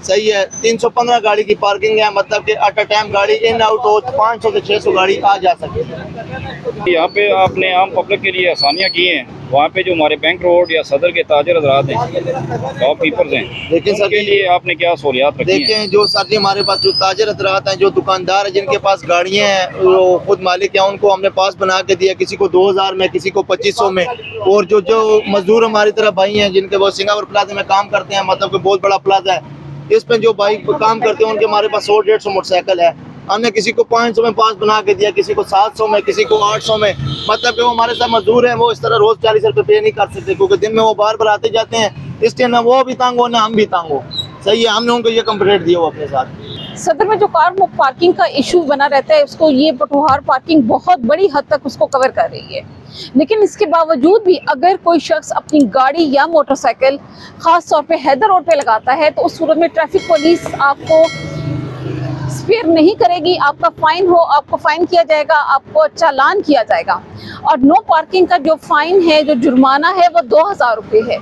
सही है। 315 गाड़ी की पार्किंग है, मतलब कि एट अ टाइम गाड़ी इन आउट हो 500 से 600 गाड़ी आ जा सके। यहाँ पे आपने आम पब्लिक के लिए आसानियाँ की हैं, वहाँ पे जो हमारे बैंक रोड या सदर के ताजर हजरात हैं, शॉपकीपर्स हैं, लेकिन सर उनके लिए आपने क्या सहूलियात रखी हैं? देखें, जो सर जी हमारे पास जो ताजर हजरात हैं, जो दुकानदार हैं, जिनके पास गाड़ियाँ हैं, वो खुद मालिक हैं, उनको हमने पास बना के दिया, किसी को 2000 में, किसी को 2500 में। और जो जो मजदूर हमारी तरह भाई हैं, जिनके वो सिंगापुर प्लाजा में काम करते हैं, मतलब कि बहुत बड़ा प्लाजा है, इस पे जो भाई काम करते हैं, उनके हमारे पास 100-150 मोटरसाइकिल है। हमने किसी को 500 में पास बना के दिया, किसी को 700 में, किसी को 800 में। मतलब कि वो हमारे साथ मजदूर हैं, वो इस तरह रोज 40 रुपये पे नहीं कर सकते, क्योंकि दिन में वो बार बार आते जाते हैं, इसलिए ना वो भी तंग हो ना हम भी तंग हो। सही है, हमने उनको ये कंप्लेंट दिया वो अपने साथ। सदर में जो कार पार्किंग का इशू बना रहता है, उसको ये पटोहार पार्किंग बहुत बड़ी हद तक उसको कवर कर रही है। लेकिन इसके बावजूद भी अगर कोई शख्स अपनी गाड़ी या मोटरसाइकिल खास तौर पे हैदर रोड पे लगाता है, तो उस सूरत में ट्रैफिक पुलिस आपको स्पेयर नहीं करेगी। आपका फाइन हो, आपको फाइन किया जाएगा, आपको चालान किया जाएगा। और नो पार्किंग का जो फाइन है, जो जुर्माना है, वो 2000 रुपये है।